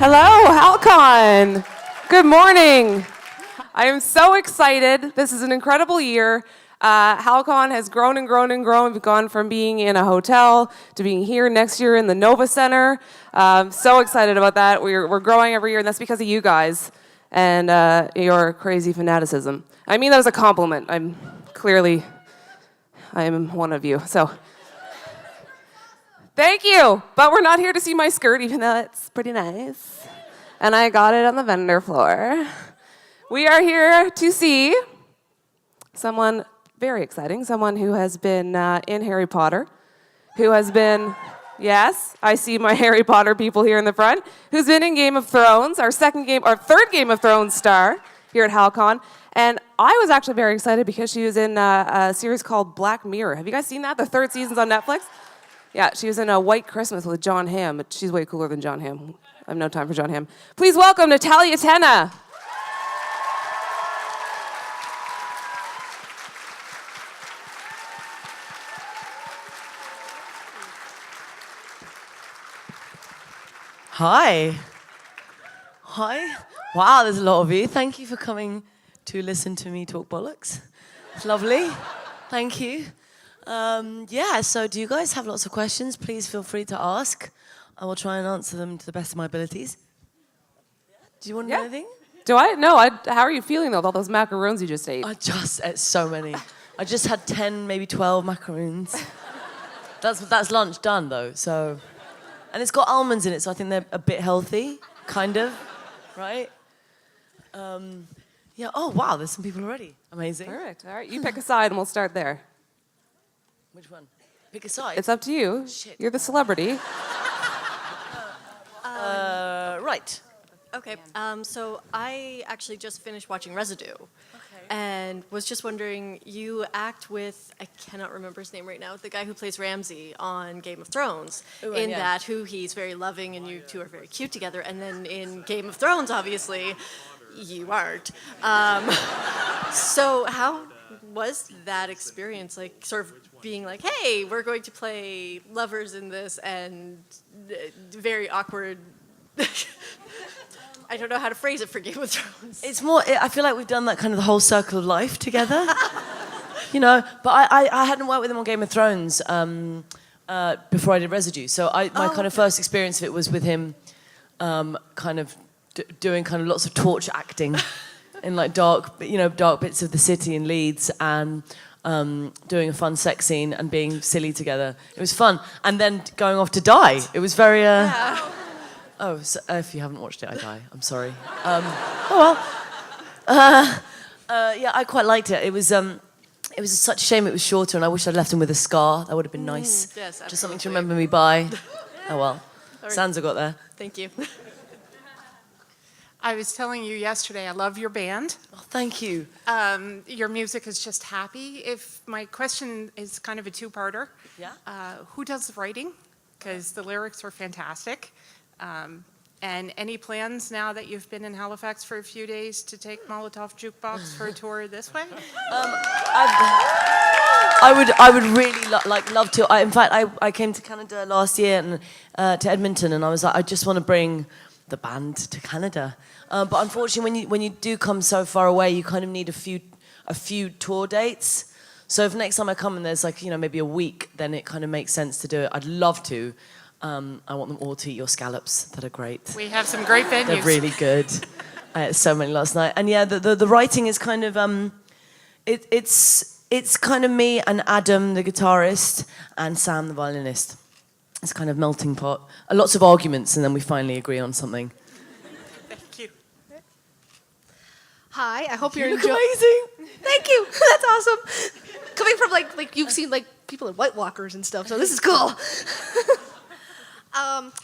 Hello, Hal-Con. Good morning. I am so excited. This is an incredible year. Hal-Con has grown and grown and grown. We've gone from being in a hotel to being here next year in the Nova Center. So excited about that. We're growing every year, and that's because of you guys and your crazy fanaticism. I mean that as a compliment. I am one of you. So thank you. But we're not here to see my skirt, even though it's pretty nice. And I got it on the vendor floor. We are here to see someone very exciting, someone who has been in Harry Potter, who has been, yes, I see my Harry Potter people here in the front, who's been in Game of Thrones, our third Game of Thrones star here at Hal-Con. And I was actually very excited because she was in a series called Black Mirror. Have you guys seen that? The third season's on Netflix. Yeah, she was in a White Christmas with John Hamm, but she's way cooler than John Hamm. I have no time for John Hamm. Please welcome Natalia Tena. Hi. Hi. Wow, there's a lot of you. Thank you for coming to listen to me talk bollocks. It's lovely. Thank you. So do you guys have lots of questions? Please feel free to ask. I will try and answer them to the best of my abilities. Do you want to know anything? Do I? No. How are you feeling, though, with all those macaroons you just ate? I just ate so many. I just had 10, maybe 12 macaroons. That's lunch done, though, so... And it's got almonds in it, so I think they're a bit healthy, kind of, right? Oh, wow, there's some people already. Amazing. Perfect. All right, you pick a side and we'll start there. Which one? Pick a side? It's up to you. Shit. You're the celebrity. Right. Okay, so I actually just finished watching Residue. And was just wondering, you act with, I cannot remember his name right now, the guy who plays Ramsay on Game of Thrones. He's very loving and you two are very cute together. And then in Game of Thrones, obviously, you aren't. So how was that experience, like sort of being like, hey, we're going to play lovers in this, and very awkward... I don't know how to phrase it for Game of Thrones. It's more, I feel like we've done that kind of the whole circle of life together. But I hadn't worked with him on Game of Thrones before I did Residue. So my kind of first experience of it was with him kind of doing kind of lots of torch acting in like dark bits of the city in Leeds, and doing a fun sex scene and being silly together. It was fun. And then going off to die. It was very... Oh, so if you haven't watched it, I die. I'm sorry. I quite liked it. It was such a shame it was shorter, and I wish I'd left him with a scar. That would have been nice. Yes, absolutely. Just something to remember me by. Oh well. Sansa got there. Thank you. I was telling you yesterday, I love your band. Oh, thank you. Your music is just happy. If my question is kind of a two-parter. Yeah. Who does the writing? Because the lyrics were fantastic. And any plans now that you've been in Halifax for a few days to take Molotov Jukebox for a tour this way? I would really love to. In fact, I came to Canada last year and to Edmonton, and I was like, I just want to bring the band to Canada. But unfortunately, when you do come so far away, you kind of need a few tour dates. So if next time I come and there's maybe a week, then it kind of makes sense to do it. I'd love to. I want them all to eat your scallops. That are great. We have some great venues. They're really good. I ate so many last night. And yeah, the writing is kind of it's kind of me and Adam, the guitarist, and Sam, the violinist. It's kind of melting pot. Lots of arguments, and then we finally agree on something. Thank you. Hi, I hope you're You look enjoying. amazing. Thank you. That's awesome. Coming from like you've seen like people in White Walkers and stuff, so this is cool.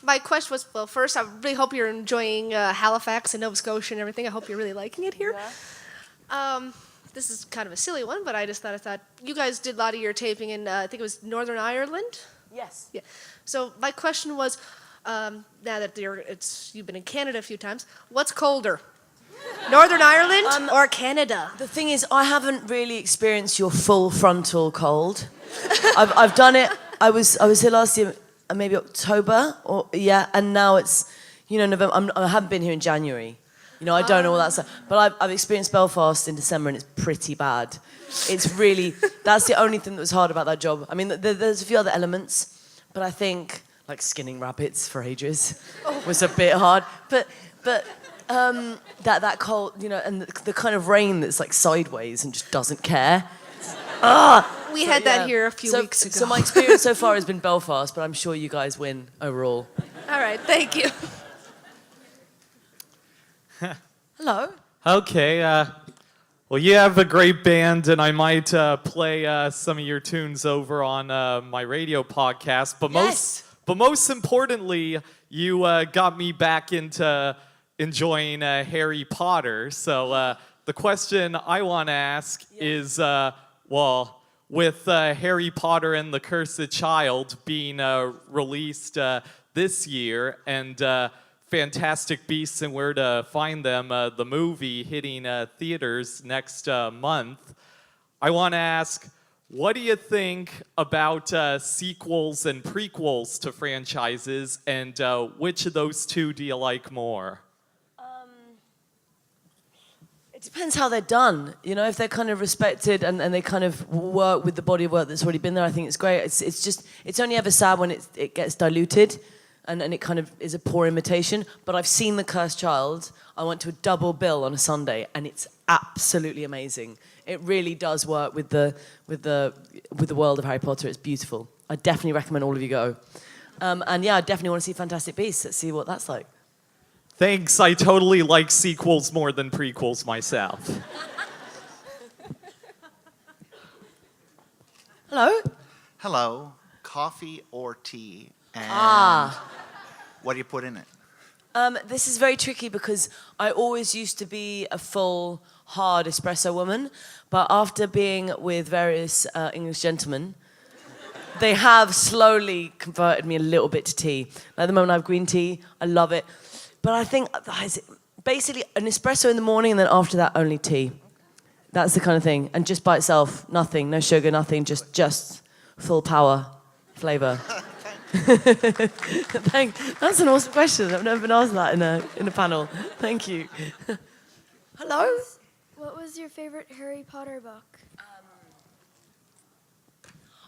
My question was, well, first, I really hope you're enjoying Halifax and Nova Scotia and everything. I hope you're really liking it here. Yeah. This is kind of a silly one, but I thought you guys did a lot of your taping in, I think it was Northern Ireland? Yes. Yeah. So my question was, now that you've been in Canada a few times, what's colder? Northern Ireland or Canada? The thing is, I haven't really experienced your full frontal cold. I've done it. I was here last year, maybe October, and now it's November. I haven't been here in January. I don't know all that stuff. But I've experienced Belfast in December, and it's pretty bad. It's really, that's the only thing that was hard about that job. I mean, there's a few other elements, but I think, like skinning rabbits for ages was a bit hard. But that cold, and the kind of rain that's like sideways and just doesn't care. We had that here a few weeks ago. So my experience so far has been Belfast, but I'm sure you guys win overall. All right, thank you. Hello. Okay, well, you have a great band, and I might play some of your tunes over on my radio podcast. But most importantly, you got me back into enjoying Harry Potter. So the question I want to ask is, with Harry Potter and the Cursed Child being released this year, and Fantastic Beasts and Where to Find Them, the movie hitting theaters next month, I want to ask, what do you think about sequels and prequels to franchises, and which of those two do you like more? It depends how they're done. If they're kind of respected and they kind of work with the body of work that's already been there, I think it's great. It's only ever sad when it gets diluted and it kind of is a poor imitation. But I've seen The Cursed Child. I went to a double bill on a Sunday, and it's absolutely amazing. It really does work with the world of Harry Potter. It's beautiful. I definitely recommend all of you go. And yeah, I definitely want to see Fantastic Beasts. Let's see what that's like. Thanks, I totally like sequels more than prequels myself. Hello? Hello. Coffee or tea? And what do you put in it? This is very tricky because I always used to be a full, hard espresso woman, but after being with various English gentlemen, they have slowly converted me a little bit to tea. At the moment I have green tea, I love it. But I think basically an espresso in the morning, and then after that only tea. That's the kind of thing. And just by itself, nothing, no sugar, nothing, just full power flavor. That's an awesome question. I've never been asked that in a panel. Thank you. Hello? What was your favorite Harry Potter book?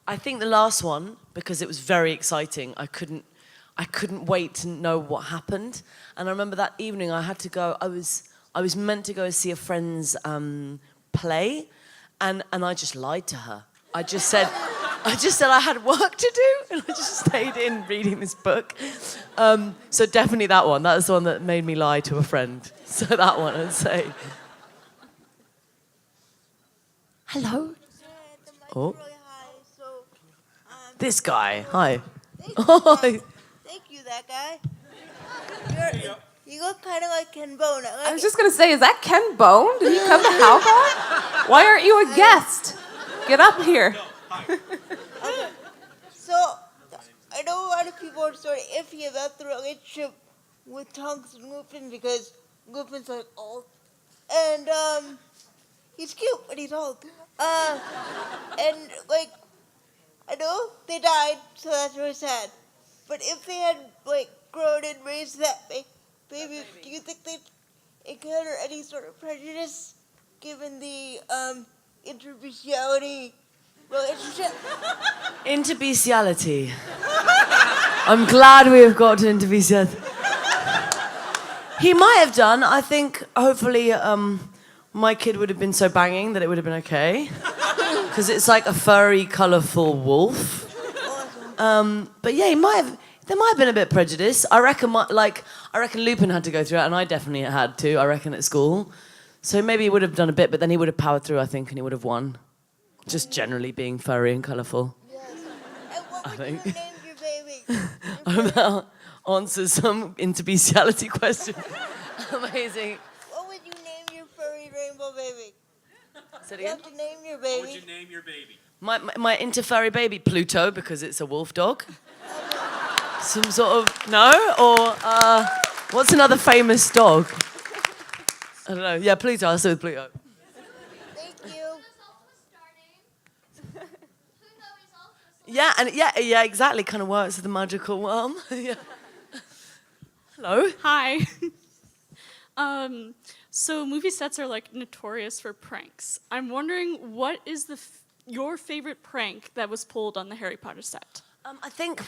I think the last one, because it was very exciting. I couldn't wait to know what happened. And I remember that evening I had to go, I was meant to go see a friend's play, and I just lied to her. I just said I had work to do, and I just stayed in reading this book. So definitely that one. That was the one that made me lie to a friend. So that one, I'd say. Hello? Oh. This guy. Hi. Thank you, that guy. You look kind of like Ken Bone. I was just going to say, is that Ken Bone? Did you come to Hal-Con? Why aren't you a guest? Get up here. Okay. So, I know a lot of people are sort of iffy about the relationship with Tonks and Lupin because Lupin's like old. And, he's cute, but he's old. And, like, I know they died, so that's really sad. But if they had, like, grown and raised that baby, do you think they'd encounter any sort of prejudice given the interbestiality relationship? Interbestiality. I'm glad we have got to interbestiality. He might have done. I think, hopefully, my kid would have been so banging that it would have been okay. Because it's like a furry, colourful wolf. But yeah, there might have been a bit of prejudice. I reckon Lupin had to go through it, and I definitely had to, I reckon, at school. So maybe he would have done a bit, but then he would have powered through, I think, and he would have won. Just generally being furry and colourful. Yes. And what would you name your baby? That answers some interbestiality question. Amazing. What would you name your furry rainbow baby? Say it You again? have to name your baby. What would you name your baby? My interfurry baby, Pluto, because it's a wolf dog. Some sort of, no? Or, what's another famous dog? I don't know. Yeah, Pluto, I'll say with Pluto. Thank you. Yeah, and yeah, exactly. Kind of works with the magical worm. Yeah. Hello. Hi. So movie sets are like notorious for pranks. I'm wondering, what is your favorite prank that was pulled on the Harry Potter set? I think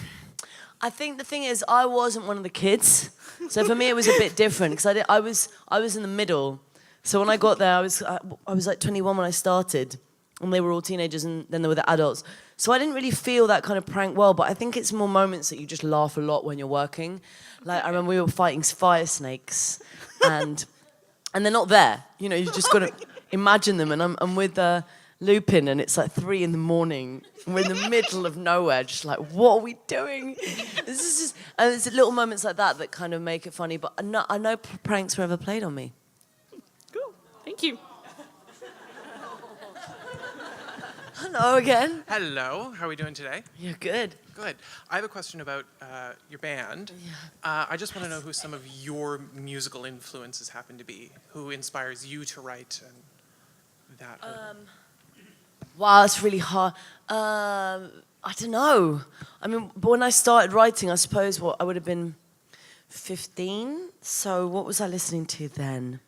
the thing is, I wasn't one of the kids, so for me it was a bit different because I was in the middle. So when I got there, I was like 21 when I started, and they were all teenagers, and then there were the adults. So I didn't really feel that kind of prank well, but I think it's more moments that you just laugh a lot when you're working. Like I remember we were fighting fire snakes, and they're not there. You know, you just got to imagine them. And I'm with Lupin, and it's like 3 a.m. and we're in the middle of nowhere, just like, what are we doing? This is just, and it's little moments like that that kind of make it funny. But I know pranks were ever played on me. Cool. Thank you. Hello again. Hello, how are we doing today? You're good. Good. I have a question about your band. I just want to know who some of your musical influences happen to be. Who inspires you to write and that? Wow, it's really hard. I don't know. I mean, but when I started writing, I suppose I would have been 15. So what was I listening to then?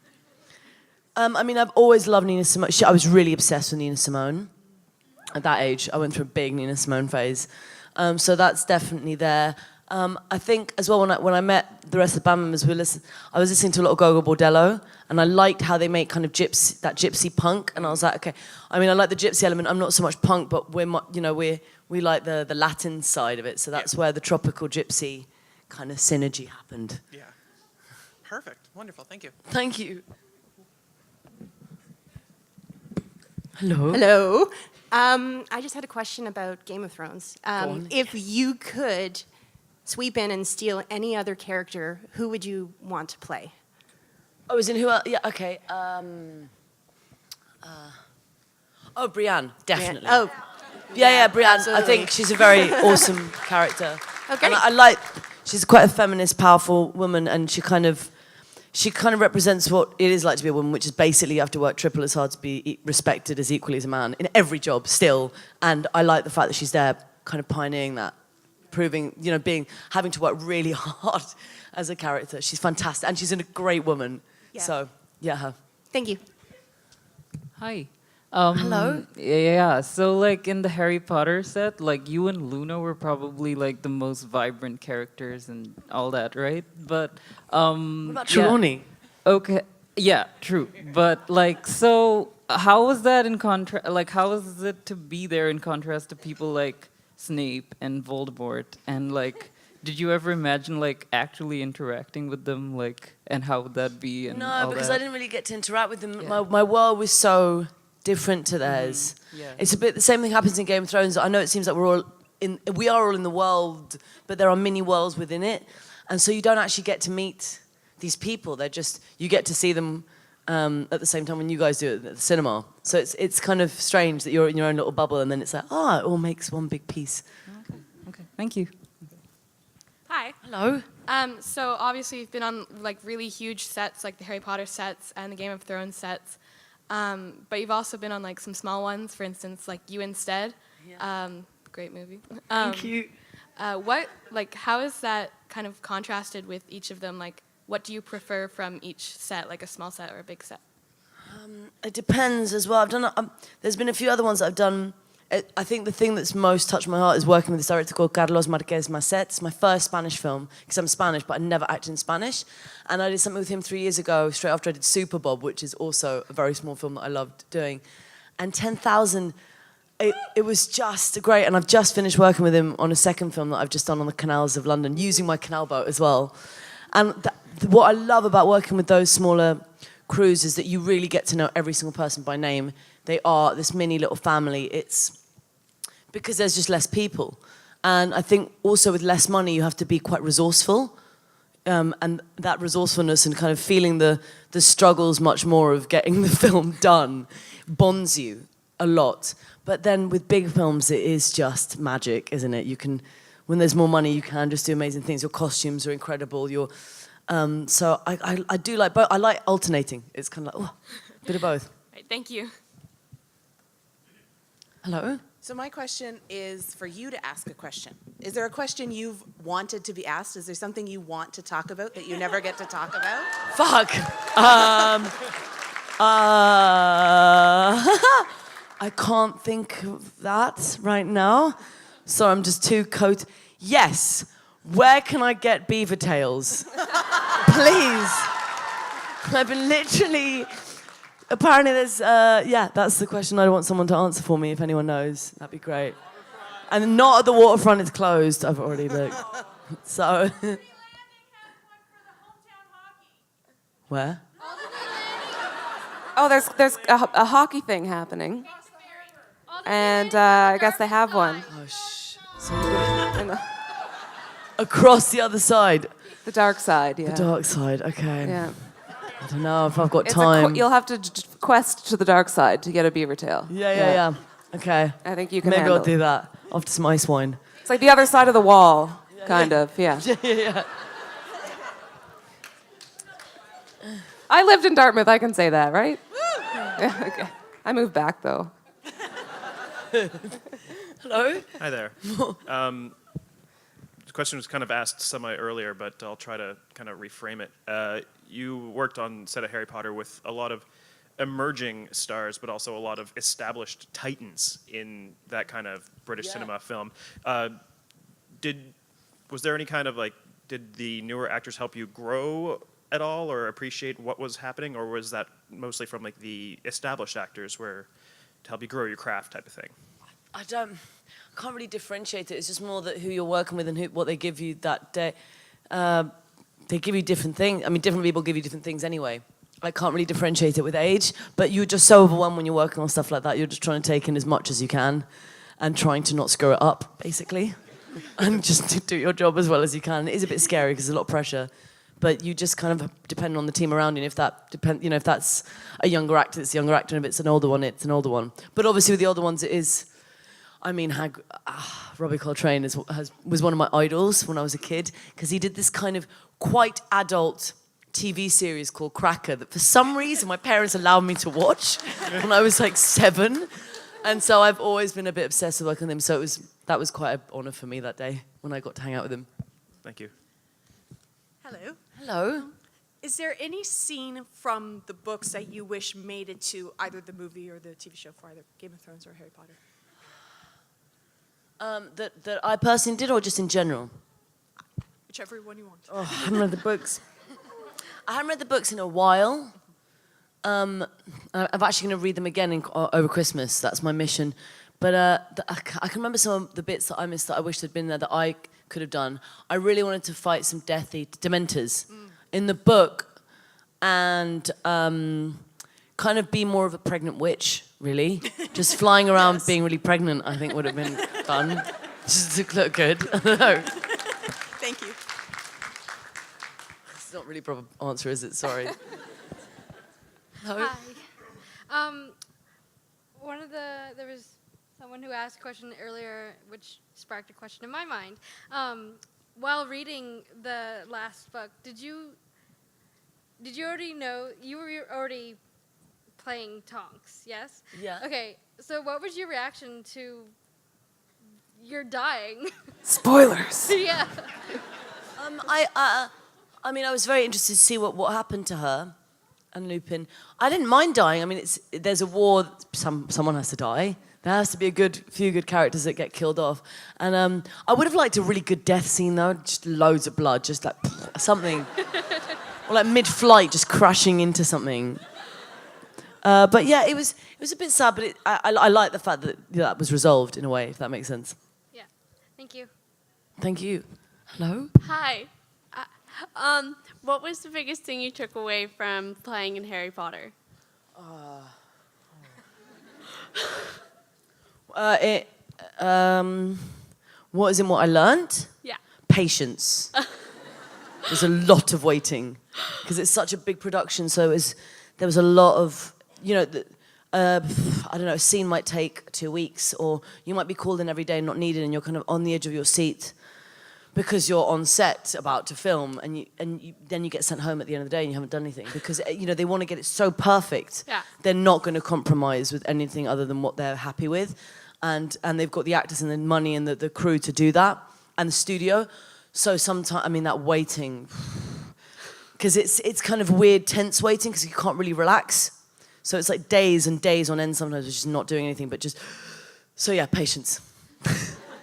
I mean, I've always loved Nina Simone. I was really obsessed with Nina Simone. At that age, I went through a big Nina Simone phase. So that's definitely there. I think as well when I met the rest of the band members, I was listening to a lot of Gogo Bordello, and I liked how they make kind of gypsy punk. And I was like, okay. I mean, I like the gypsy element. I'm not so much punk, but we like the Latin side of it. So that's where the tropical gypsy kind of synergy happened. Yeah. Perfect. Wonderful. Thank you. Thank you. Hello. Hello. I just had a question about Game of Thrones. If you could sweep in and steal any other character, who would you want to play? Oh, as in who? Yeah, okay. Brienne, definitely. Oh, yeah, Brienne. absolutely. I think she's a very awesome character. Okay. And I like. She's quite a feminist, powerful woman, and she kind of represents what it is like to be a woman, which is basically you have to work triple as hard to be respected as equally as a man in every job still. And I like the fact that she's there, kind of pioneering that, proving, having to work really hard as a character. She's fantastic, and she's a great woman. Yeah. So, yeah, her. Thank you. Hi. Hello? Yeah, so like in the Harry Potter set, like you and Luna were probably like the most vibrant characters and all that, right? But what about Trelawney? Yeah. Okay, yeah, true. But like, so how was that in contrast? Like, how was it to be there in contrast to people like Snape and Voldemort? And like, did you ever imagine like actually interacting with them, like, and how would that be? And No, because that? I didn't really get to interact with them. Yeah. My world was so different to theirs. Yeah. It's a bit the same thing happens in Game of Thrones. I know it seems like we are all in the world, but there are mini worlds within it, and so you don't actually get to meet these people. They're just, you get to see them at the same time when you guys do it at the cinema. So it's kind of strange that you're in your own little bubble, and then it's like, it all makes one big piece. Okay, thank you. Hi. Hello. So obviously you've been on like really huge sets, like the Harry Potter sets and the Game of Thrones sets. But you've also been on like some small ones, for instance, like You Instead. Yeah. Great movie. Thank you. How is that kind of contrasted with each of them? Like, what do you prefer from each set, like a small set or a big set? It depends as well. I've done. There's been a few other ones that I've done. I think the thing that's most touched my heart is working with this director called Carlos Marquez Masset. It's my first Spanish film, because I'm Spanish, but I never acted in Spanish. And I did something with him 3 years ago, straight after I did Super Bob, which is also a very small film that I loved doing. And 10,000, it was just great. And I've just finished working with him on a second film that I've just done on the canals of London, using my canal boat as well. And what I love about working with those smaller crews is that you really get to know every single person by name. They are this mini little family. It's because there's just less people. And I think also with less money, you have to be quite resourceful. And that resourcefulness and kind of feeling the struggles much more of getting the film done bonds you a lot. But then with big films, it is just magic, isn't it? You can, when there's more money, you can just do amazing things. Your costumes are incredible. So I do like both. I like alternating. It's kind of like, a bit of both. Right, thank you. Hello? So my question is for you to ask a question. Is there a question you've wanted to be asked? Is there something you want to talk about that you never get to talk about? Fuck. I can't think of that right now. So I'm just too Yes. Where can I get beaver tails? Please. I've been literally... Apparently there's... that's the question I want someone to answer for me if anyone knows. That'd be great. And not at the waterfront, it's closed. I've already looked. So... Where? Oh, there's a hockey thing happening. And I guess they have one. Oh, So you're gonna... Across the other side. The dark side, yeah. The dark side, okay. Yeah. I don't know if I've got time. You'll have to quest to the dark side to get a beaver tail. Yeah. Okay. I think you can Maybe handle I'll do that after some ice wine. It's like the other side of the wall, kind of, yeah. Yeah. I lived in Dartmouth, I can say that, right? Yeah, okay. I moved back, though. Hello? Hi there. The question was kind of asked semi-earlier, but I'll try to kind of reframe it. You worked on set of Harry Potter with a lot of emerging stars, but also a lot of established titans in that kind of British cinema film. Was there any kind of did the newer actors help you grow at all or appreciate what was happening, or was that mostly from the established actors to help you grow your craft type of thing? I can't really differentiate it. It's just more that who you're working with and what they give you that day. They give you different things. I mean, different people give you different things anyway. I can't really differentiate it with age, but you're just so overwhelmed when you're working on stuff like that. You're just trying to take in as much as you can and trying to not screw it up, basically, and just to do your job as well as you can. It is a bit scary because there's a lot of pressure, but you just kind of depend on the team around you. And if that's a younger actor, it's a younger actor, and if it's an older one, it's an older one. But obviously with the older ones, it is... I mean, Robbie Coltrane was one of my idols when I was a kid because he did this kind of quite adult TV series called Cracker that for some reason my parents allowed me to watch when I was 7. And so I've always been a bit obsessed with working with him. So that was quite an honour for me that day when I got to hang out with him. Thank you. Hello. Hello. Is there any scene from the books that you wish made it to either the movie or the TV show for either Game of Thrones or Harry Potter? That I personally did, or just in general? Whichever one you want. Oh, I haven't read the books. I haven't read the books in a while. I'm actually going to read them again over Christmas. That's my mission. But I can remember some of the bits that I missed that I wish had been there that I could have done. I really wanted to fight some Dementors in the book and kind of be more of a pregnant witch, really. Just flying around being really pregnant, I think, would have been fun. Just to look good. I don't know. Thank you. It's not really a proper answer, is it? Sorry. Hello? Hi. There was someone who asked a question earlier, which sparked a question in my mind. While reading the last book, did you already know you were already playing Tonks? Yes. Yeah. Okay. So, what was your reaction to your dying? Spoilers. Yeah. I mean, I was very interested to see what happened to her and Lupin. I didn't mind dying. I mean, there's a war. Someone has to die. There has to be a few good characters that get killed off. And I would have liked a really good death scene, though. Just loads of blood, just like something. Or like mid-flight, just crashing into something. But yeah, it was a bit sad, but I like the fact that was resolved in a way, if that makes sense. Yeah. Thank you. Thank you. Hello? Hi. What was the biggest thing you took away from playing in Harry Potter? What is in what I learned? Yeah. Patience. There's a lot of waiting because it's such a big production. So there was a lot of, I don't know, a scene might take 2 weeks, or you might be called in every day and not needed, and you're kind of on the edge of your seat because you're on set about to film, and then you get sent home at the end of the day and you haven't done anything because they want to get it so perfect. Yeah. They're not going to compromise with anything other than what they're happy with. and they've got the actors and the money and the crew to do that, and the studio. So sometimes, I mean, that waiting, because it's kind of weird, tense waiting, because you can't really relax. So it's like days and days on end sometimes, just not doing anything, but just, so yeah, patience.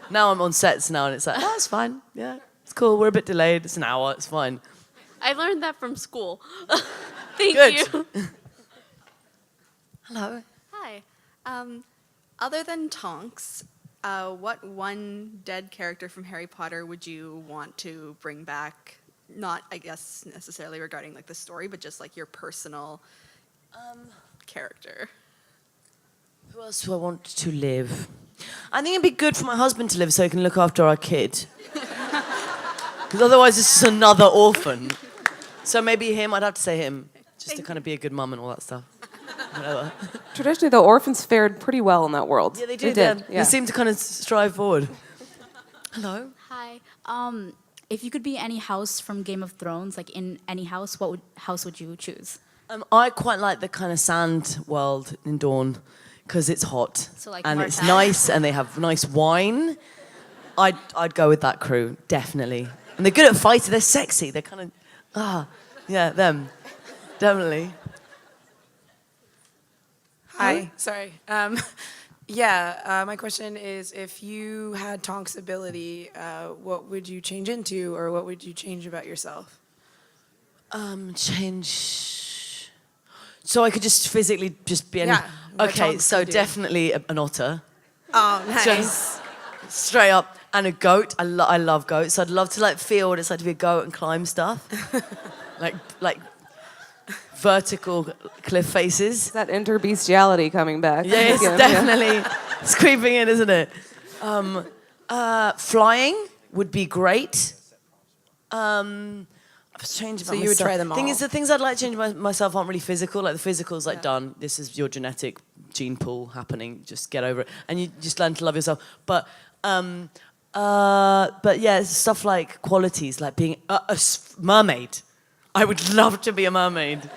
Now I'm on sets now, and it's like, oh, it's fine, yeah, it's cool, we're a bit delayed, it's an hour, it's fine. I learned that from school. Thank Good. you. Hello. Hi. Other than Tonks, what one dead character from Harry Potter would you want to bring back? Not, I guess, necessarily regarding like the story, but just like your personal character. Who else do I want to live? I think it'd be good for my husband to live so he can look after our kid. Because otherwise it's just another orphan. So maybe him, I'd have to say him, just to kind of be a good mum and all that stuff. Whatever. Traditionally, the orphans fared pretty well in that world. Yeah, they did. Yeah. They seem to kind of strive forward. Hello? Hi. If you could be any house from Game of Thrones, like in any house, what house would you choose? I quite like the kind of sand world in Dawn, because it's hot. So like and it's Martell. nice, and they have nice wine. I'd go with that crew, definitely. And they're good at fighting, they're sexy, they're kind of, yeah, them. Definitely. Hi, sorry. My question is, if you had Tonks' ability, what would you change into, or what would you change about yourself? Change. So I could just physically just be any. Yeah, what Okay, Tonks so can do. definitely an otter. Oh, nice. Just straight up, and a goat. I love goats. I'd love to like feel what it's like to be a goat and climb stuff, like vertical cliff faces. That interbestiality coming back. Yes, Again, definitely. It's creeping in, isn't it? Flying would be great. I was changing So you would try them Thing all. is, the things I'd like to change myself aren't really physical. Like the physical's like done. This is your genetic gene pool happening. Just get over it, and you just learn to love yourself. But yeah, stuff like qualities, like being a mermaid. I would love to be a mermaid.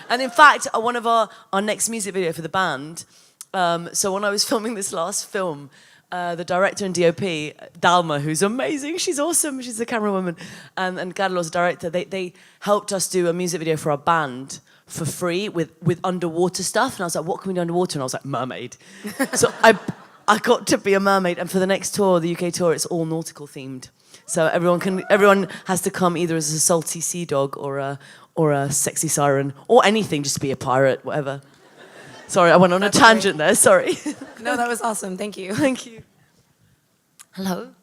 And in fact, one of our next music video for the band, so when I was filming this last film, the director and DOP, Dalma, who's amazing, she's awesome, she's the camera woman, and Gadalor's director, they helped us do a music video for our band for free with underwater stuff. And I was like, what can we do underwater? And I was like, mermaid. So I got to be a mermaid. And for the next tour, the UK tour, it's all nautical themed. So everyone has to come either as a salty sea dog or a sexy siren or anything, just to be a pirate, whatever. Sorry, I went on a tangent there, sorry. No, that was awesome. Thank you. Thank you. Hello?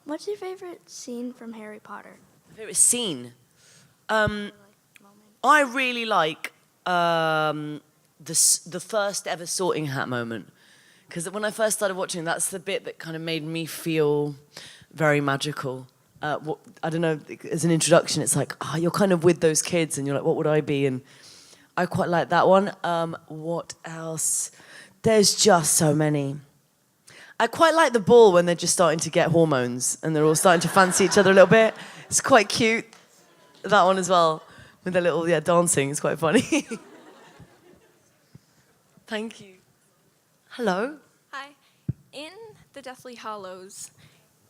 What's your favorite scene from Harry Potter? Favorite scene? I really like the first ever Sorting Hat moment. Because when I first started watching, that's the bit that kind of made me feel very magical. I don't know, as an introduction, it's like, you're kind of with those kids, and you're like, what would I be? And I quite like that one. What else? There's just so many. I quite like the ball when they're just starting to get hormones, and they're all starting to fancy each other a little bit. It's quite cute. That one as well, with their little, dancing. It's quite funny. Thank you. Hello? Hi. In The Deathly Hallows,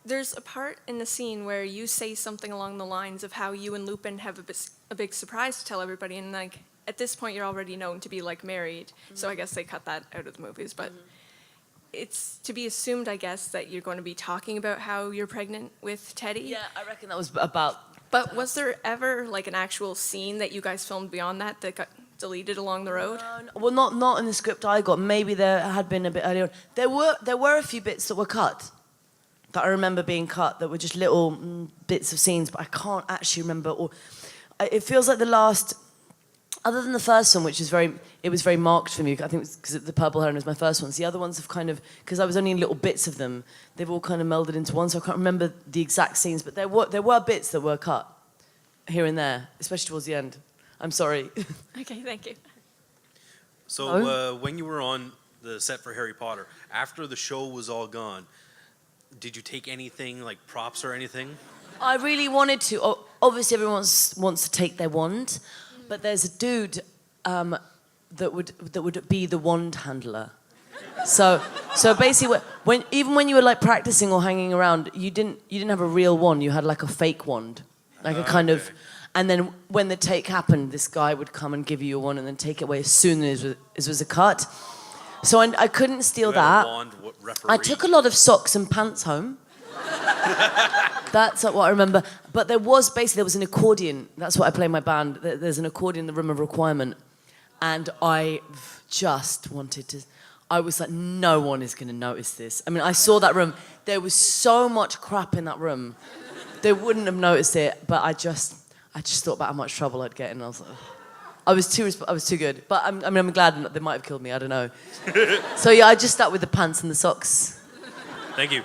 there's a part in the scene where you say something along the lines of how you and Lupin have a big surprise to tell everybody, and like at this point you're already known to be like married, so I guess they cut that out of the movies, but it's to be assumed, I guess, that you're going to be talking about how you're pregnant with Teddy. Yeah, I reckon that was about... But was there ever like an actual scene that you guys filmed beyond that got deleted along the road? Well, not in the script I got. Maybe there had been a bit earlier. There were a few bits that were cut, that I remember being cut, that were just little bits of scenes, but I can't actually remember all. It feels like the last, other than the first one, which is it was very marked for me. I think it was because the Purple Heron was my first one. The other ones have kind of, because I was only in little bits of them, they've all kind of melded into one, so I can't remember the exact scenes, but there were bits that were cut here and there, especially towards the end. I'm sorry. Okay, thank you. So when you were on the set for Harry Potter, after the show was all gone, did you take anything like props or anything? I really wanted to. Obviously, everyone wants to take their wand, but there's a dude that would be the wand handler. So basically, even when you were like practicing or hanging around, you didn't have a real wand. You had like a fake wand, like a kind of. And then when the take happened, this guy would come and give you a wand and then take it away as soon as it was a cut. So I couldn't steal You had a that. wand I took a lot of socks and pants home. That's what I remember. But there was an accordion. That's what I play in my band. There's an accordion in the room of requirement. And I just wanted to... I was like, no one is going to notice this. I mean, I saw that room. There was so much crap in that room. They wouldn't have noticed it, but I just thought about how much trouble I'd get in. And I was like, I was too good. But I'm glad they might have killed me. I don't know. So yeah, I just stuck with the pants and the socks. Thank you.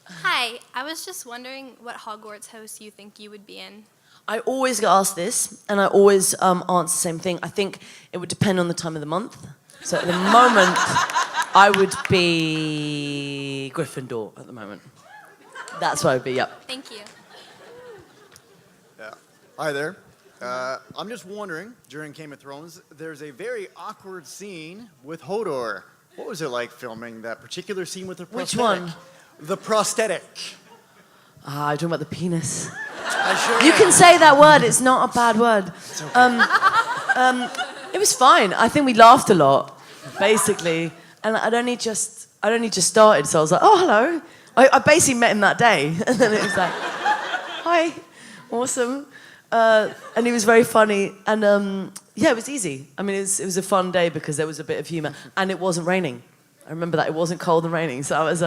Hi, I was just wondering what Hogwarts house you think you would be in. I always get asked this, and I always answer the same thing. I think it would depend on the time of the month. So at the moment, I would be Gryffindor at the moment. That's what I would be, yep. Thank you. Yeah. Hi there. I'm just wondering, during Game of Thrones, there's a very awkward scene with Hodor. What was it like filming that particular scene with the prosthetic? Which one? The prosthetic. Ah, you're talking about the penis. Sure You am. can say that word. It's not a bad word. It was fine. I think we laughed a lot, basically. And I'd only just started, so I was like, oh, hello. I basically met him that day. And then it was like, hi, awesome. And he was very funny. And yeah, it was easy. I mean, it was a fun day because there was a bit of humour. And it wasn't raining. I remember that. It wasn't cold and raining. So it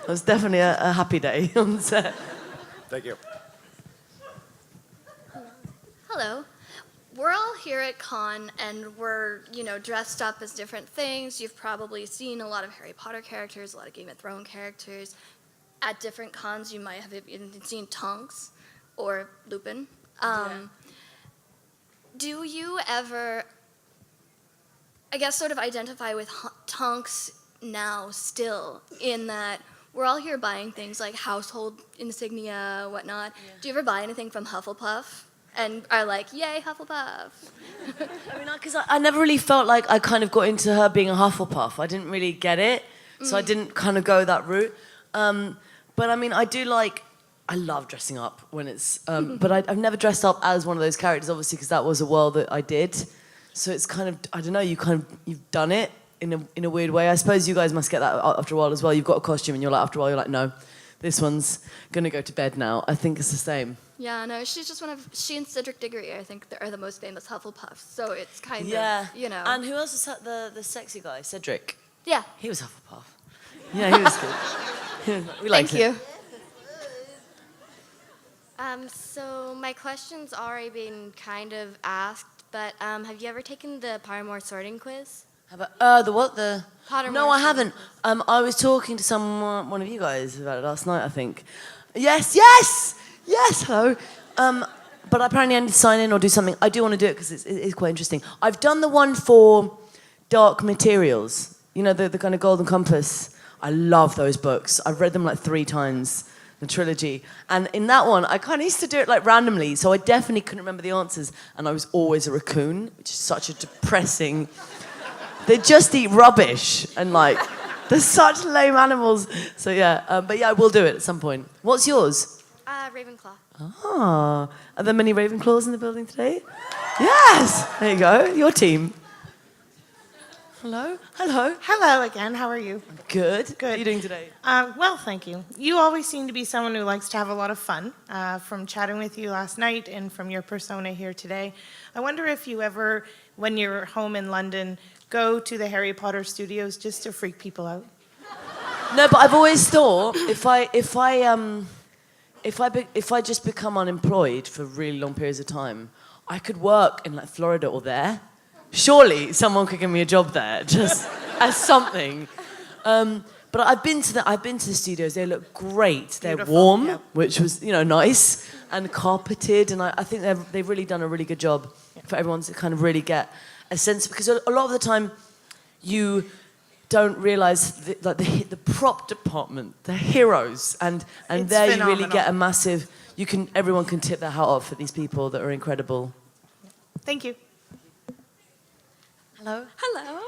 was definitely a happy day on set. Thank you. Hello. We're all here at Con, and we're, dressed up as different things. You've probably seen a lot of Harry Potter characters, a lot of Game of Thrones characters. At different cons, you might have even seen Tonks or Lupin. Do you ever, I guess, sort of identify with Tonks now still, in that we're all here buying things like household insignia, whatnot. Yeah. Do you ever buy anything from Hufflepuff? And are like, yay, Hufflepuff. I mean, because I never really felt like I kind of got into her being a Hufflepuff. I didn't really get it, so I didn't kind of go that route. But I mean, I love dressing up when it's, but I've never dressed up as one of those characters, obviously, because that was a world that I did. So it's kind of, I don't know, you've done it in a weird way. I suppose you guys must get that after a while as well. You've got a costume and after a while you're like, no, this one's gonna go to bed now. I think it's the same. Yeah, no, she's just she and Cedric Diggory, I think, are the most famous Hufflepuffs. So it's kind of, And who else was the sexy guy? Cedric. Yeah. He was Hufflepuff. Yeah, he was good. We liked Thank you. it. So my question's already been kind of asked, but have you ever taken the Pottermore sorting quiz? The what? The Pottermore No, I haven't. I was talking to one of you guys about it last night, I think. Yes, hello. But apparently I need to sign in or do something. I do want to do it because it's quite interesting. I've done the one for Dark Materials. You know, the kind of Golden Compass. I love those books. I've read them like 3 times, the trilogy. And in that one, I kind of used to do it like randomly, so I definitely couldn't remember the answers. And I was always a raccoon, which is such a depressing... They just eat rubbish and like, they're such lame animals. So yeah, but yeah, I will do it at some point. What's yours? Ravenclaw. Ah, are there many Ravenclaws in the building today? Yes, there you go, your team. Hello? Hello again, how are you? Good. Good. What are you doing today? Well, thank you. You always seem to be someone who likes to have a lot of fun, from chatting with you last night and from your persona here today. I wonder if you ever, when you're home in London, go to the Harry Potter studios just to freak people out. No, but I've always thought if I just become unemployed for really long periods of time, I could work in like Florida or there. Surely someone could give me a job there, just as something. But I've been to the studios. They look great. They're Beautiful, warm, yep. which was nice, and carpeted. And I think they've really done a really good job for everyone to kind of really get a sense, because a lot of the time you don't realise the prop department, the heroes, and It's there you really phenomenal. get a massive. Everyone can tip their hat off for these people that are incredible. Thank you. Hello. Hello.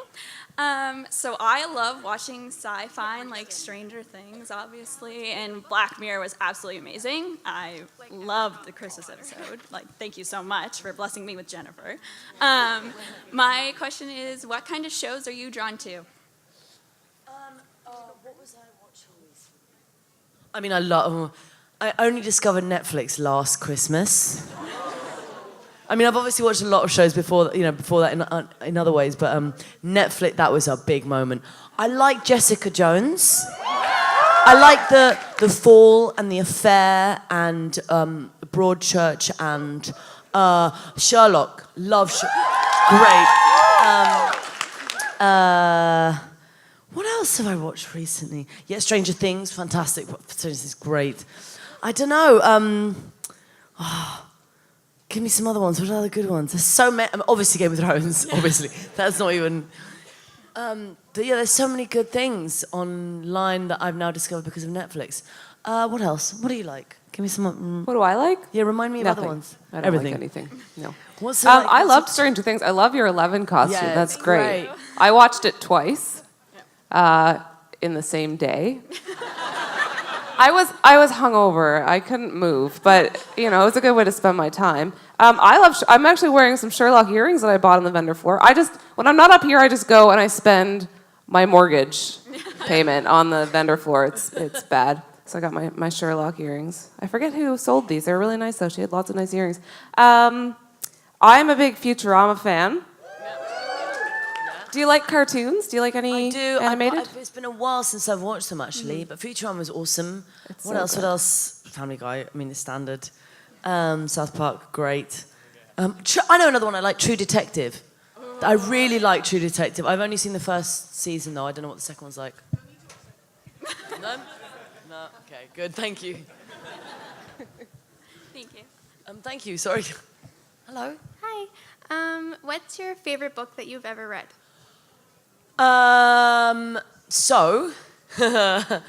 So I love watching sci-fi and like Stranger Things, obviously, and Black Mirror was absolutely amazing. I loved the Christmas episode. Like, thank you so much for blessing me with Jennifer. My question is, what kind of shows are you drawn to? What was I watching recently? I mean, I only discovered Netflix last Christmas. I mean, I've obviously watched a lot of shows before that in other ways, but Netflix, that was a big moment. I like Jessica Jones. I like the Fall and The Affair and Broadchurch and Sherlock. Love great. What else have I watched recently? Yeah, Stranger Things, fantastic. Stranger Things, great. I don't know. Give me some other ones. What are the good ones? There's so many. Obviously, Game of Thrones. Obviously, that's not even. But yeah, there's so many good things online that I've now discovered because of Netflix. What else? What do you like? Give me some. What do I like? Yeah, remind me of other ones. I don't Everything. like anything. No. What's I loved Stranger Things. I love your 11 costume. Yeah, That's it's great. great. I watched it twice in the same day. I was hungover. I couldn't move, but it was a good way to spend my time. I'm actually wearing some Sherlock earrings that I bought on the vendor floor. When I'm not up here, I just go and I spend my mortgage payment on the vendor floor. It's bad. So I got my Sherlock earrings. I forget who sold these. They were really nice though. She had lots of nice earrings. I'm a big Futurama fan. Do you like cartoons? Do you like any animated? It's been a while since I've watched them actually, but Futurama was awesome. What else? What else? Family Guy. I mean, the standard. South Park, great. I know another one I like, True Detective. I really like True Detective. I've only seen the first season though. I don't know what the second one's like. No? No. Okay. Good. Thank you. Thank you. Thank you. Sorry. Hello. Hi. What's your favorite book that you've ever read? So, I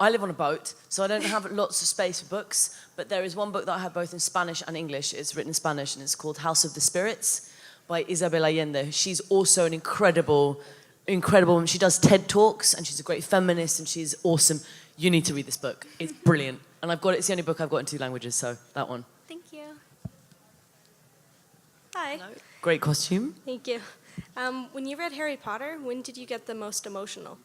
live on a boat, so I don't have lots of space for books, but there is one book that I have both in Spanish and English. It's written in Spanish, and it's called House of the Spirits by Isabel Allende. She's also an incredible woman. She does TED Talks, and she's a great feminist, and she's awesome. You need to read this book. It's brilliant. And it's the only book I've got in 2 languages, so that one. Thank you. Hi. Hello. Great costume. Thank you. When you read Harry Potter, when did you get the most emotional?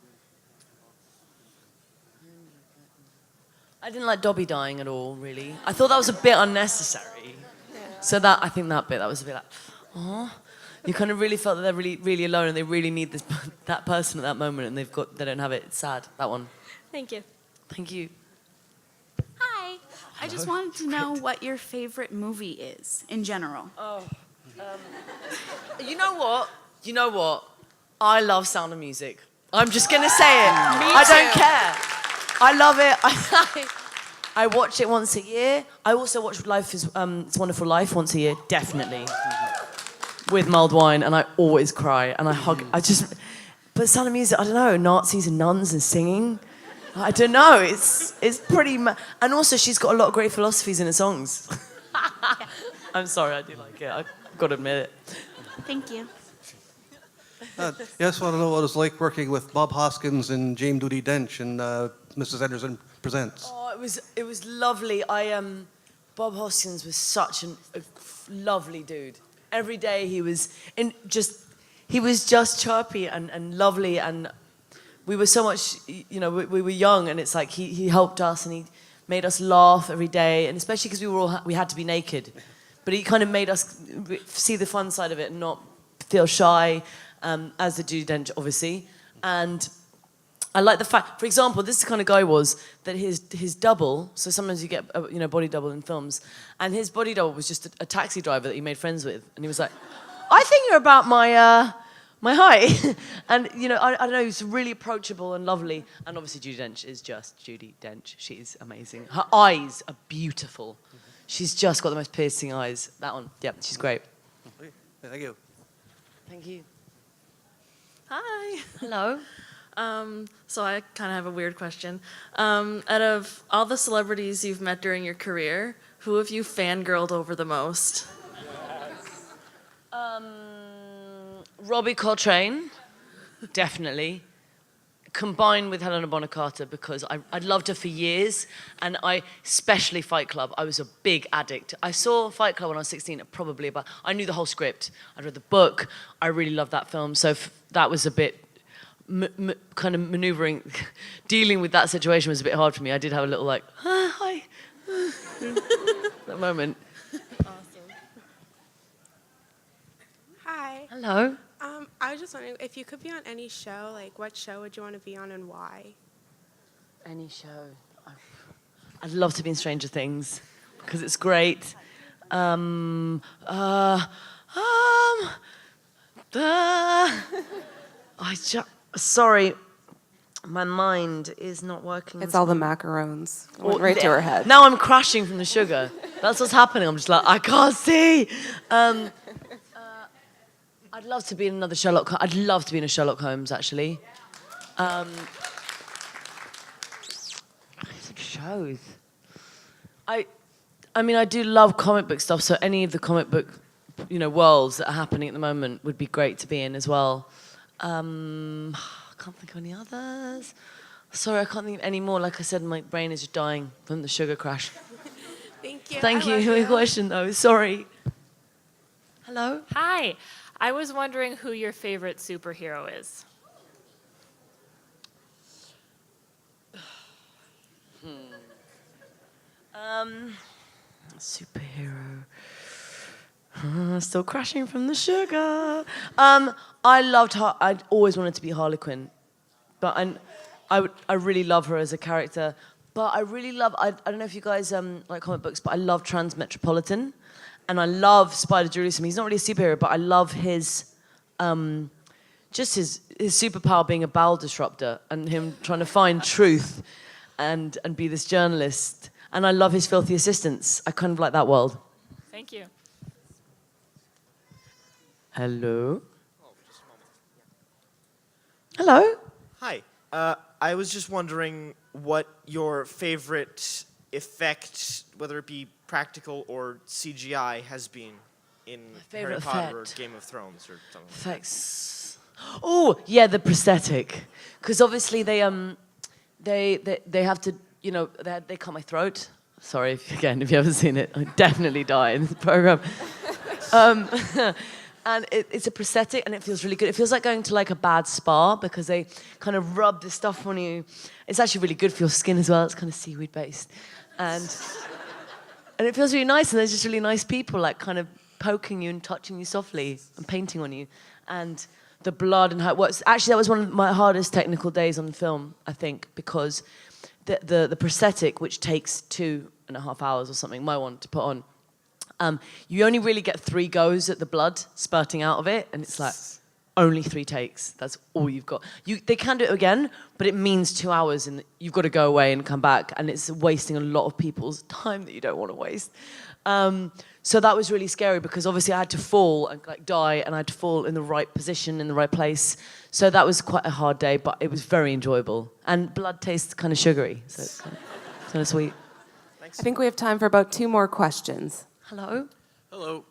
I didn't like Dobby dying at all, really. I thought that was a bit unnecessary. Yeah. So I think that was a bit like, oh, you kind of really felt that they're really, really alone and they really need that person at that moment and they don't have it. It's sad, that one. Thank you. Thank you. Hi. I just wanted to know what your favorite movie is in general. Oh. You know what? I love Sound of Music. I'm just going to say it. I don't care. I love it. I watch it once a year. I also watch It's Wonderful Life once a year, definitely. With mulled wine, and I always cry, and I hug. But Sound of Music, I don't know, Nazis and nuns and singing. I don't know, it's pretty... and also, she's got a lot of great philosophies in her songs. I'm sorry, I do like it. I've got to admit it. Thank you. Yes, I want to know what it's like working with Bob Hoskins and James Doody Dench and Mrs. Anderson Presents. Oh, it was lovely. Bob Hoskins was such a lovely dude. Every day he was just chirpy and lovely, and we were so much, we were young, and it's like he helped us and he made us laugh every day, and especially because we had to be naked, but he kind of made us see the fun side of it and not feel shy, as the Judi Dench, obviously. And I like the fact, for example, this is the kind of guy was that his double, so sometimes you get a body double in films, and his body double was just a taxi driver that he made friends with, and he was like, I think you're about my height. And I don't know, he was really approachable and lovely, and obviously Judi Dench is just Judi Dench. She's amazing. Her eyes are beautiful. She's just got the most piercing eyes. That one, yeah, she's great. Thank you. Thank you. Hi. Hello. So I kind of have a weird question. Out of all the celebrities you've met during your career, who have you fangirled over the most? Robbie Coltrane. definitely. Combined with Helena Bonham Carter, because I'd loved her for years, and especially Fight Club, I was a big addict. I saw Fight Club when I was 16, probably about, I knew the whole script. I'd read the book, I really loved that film, so that was a bit, kind of maneuvering, dealing with that situation was a bit hard for me. I did have a little like, hi, that moment. Hi. Hello. I was just wondering if you could be on any show, like what show would you want to be on and why? Any show. I'd love to be in Stranger Things because it's great. Sorry, my mind is not working. It's all the macarons. It went right to her head. Now I'm crashing from the sugar. That's what's happening. I'm just like, I can't see. I'd love to be in another Sherlock. I'd love to be in a Sherlock Holmes, actually. Shows. I mean, I do love comic book stuff. So any of the comic book, worlds that are happening at the moment would be great to be in as well. I can't think of any others. Sorry, I can't think of any more. Like I said, my brain is just dying from the sugar crash. Thank you. Thank you for your question, though. Sorry. Hello? Hi. I was wondering who your favorite superhero is. Superhero. Still crashing from the sugar. I'd always wanted to be Harley Quinn, but I really love her as a character. But I really love. I don't know if you guys like comic books, but I love Transmetropolitan. And I love Spider Jerusalem. He's not really a superhero, but I love his, just his superpower being a bowel disruptor and him trying to find truth and be this journalist. And I love his filthy assistants. I kind of like that world. Thank you. Hello? Hello? Hi. I was just wondering what your favorite effect, whether it be practical or CGI, has been in Harry Potter or Game of Thrones or something. Effects. Oh, yeah, the prosthetic. Because obviously they have to, they cut my throat. Sorry, if you haven't seen it, I definitely die in this program. And it's a prosthetic, and it feels really good. It feels like going to like a bad spa because they kind of rub this stuff on you. It's actually really good for your skin as well. It's kind of seaweed based, and it feels really nice. And there's just really nice people like kind of poking you and touching you softly and painting on you, and the blood and how it works. Actually, that was one of my hardest technical days on film, I think, because the prosthetic, which takes 2.5 hours or something, my one to put on. You only really get 3 goes at the blood spurting out of it, and it's like only 3 takes. That's all you've got. They can do it again, but it means 2 hours, and you've got to go away and come back, and it's wasting a lot of people's time that you don't want to waste. So that was really scary because obviously I had to fall and like die, and I had to fall in the right position, in the right place. So that was quite a hard day, but it was very enjoyable. And blood tastes kind of sugary, so it's kind of sweet. I think we have time for about 2 more questions. Hello? Hello.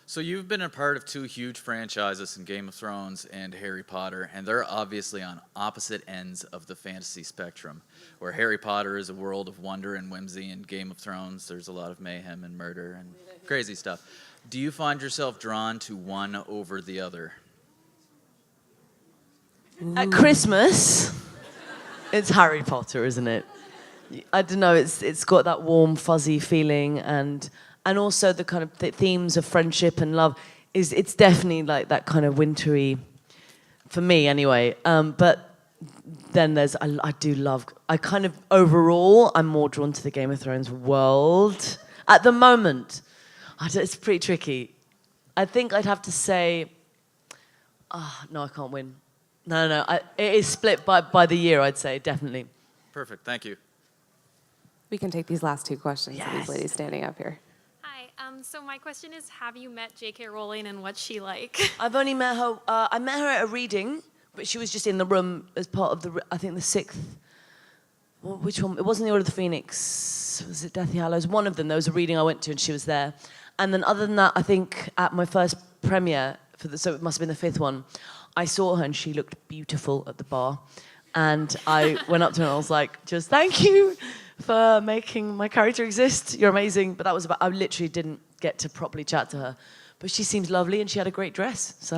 So you've been a part of 2 huge franchises in Game of Thrones and Harry Potter, and they're obviously on opposite ends of the fantasy spectrum. Where Harry Potter is a world of wonder and whimsy, and Game of Thrones, there's a lot of mayhem and murder and crazy stuff. Do you find yourself drawn to one over the other? At Christmas, it's Harry Potter, isn't it? I don't know, it's got that warm, fuzzy feeling, and also the kind of themes of friendship and love it's definitely like that kind of wintry, for me anyway. But then I kind of overall I'm more drawn to the Game of Thrones world at the moment. It's pretty tricky. I think I'd have to say, no, I can't win. No. It is split by the year, I'd say, definitely. Perfect, thank you. We can take these last 2 questions. Yes. These ladies standing up here. Hi. So my question is, have you met J.K. Rowling and what's she like? I've only met her. I met her at a reading, but she was just in the room as part of I think the 6th. Well, which one? It wasn't the Order of the Phoenix. Was it Deathly Hallows? One of them. There was a reading I went to, and she was there. And then, other than that, I think at my first premiere so it must have been the 5th one. I saw her and she looked beautiful at the bar. And I went up to her and I was like, just thank you for making my character exist. You're amazing. But that was I literally didn't get to properly chat to her. But she seems lovely and she had a great dress. So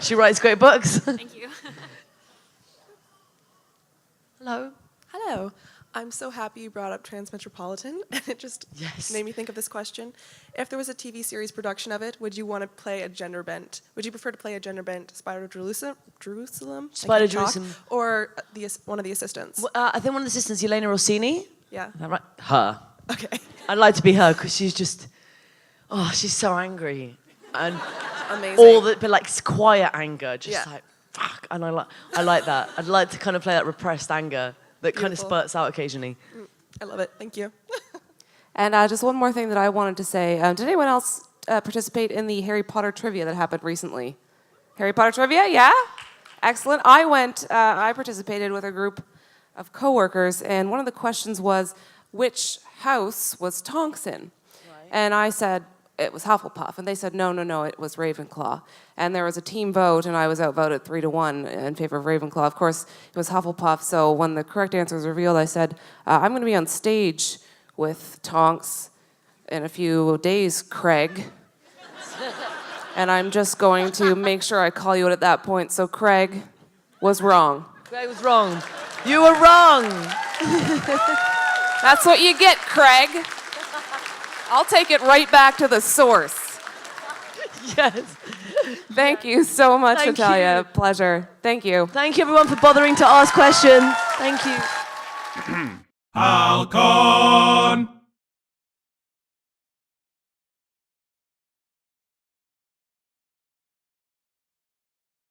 she writes great books. Thank you. Hello. Hello. I'm so happy you brought up Transmetropolitan, and it just made me think of this question. If there was a TV series production of it, would you want to play a gender bent? Would you prefer to play a gender bent Spider Jerusalem? Spider Jerusalem. Or one of the assistants? I think one of the assistants, Elena Rossini. Yeah. Is that right? Her. Okay. I'd like to be her because she's just, she's so angry. And amazing. but like quiet anger, just Yeah. like, fuck. And I like that. I'd like to kind of play that repressed anger that kind of Beautiful. spurts out occasionally. I love it. Thank you. And just one more thing that I wanted to say. Did anyone else participate in the Harry Potter trivia that happened recently? Harry Potter trivia, yeah? Excellent. I participated with a group of coworkers, and one of the questions was, which house was Tonks in? Right. And I said, it was Hufflepuff. And they said, no, it was Ravenclaw. And there was a team vote, and I was outvoted 3-1 in favor of Ravenclaw. Of course, it was Hufflepuff, so when the correct answer was revealed, I said, I'm going to be on stage with Tonks in a few days, Craig. And I'm just going to make sure I call you out at that point. So Craig was wrong. Craig was wrong. You were wrong. That's what you get, Craig. I'll take it right back to the source. Yes. Thank you so much, Thank Natalia. you. Pleasure. Thank you. Thank you, everyone, for bothering to ask questions. Thank you. Hal-Con.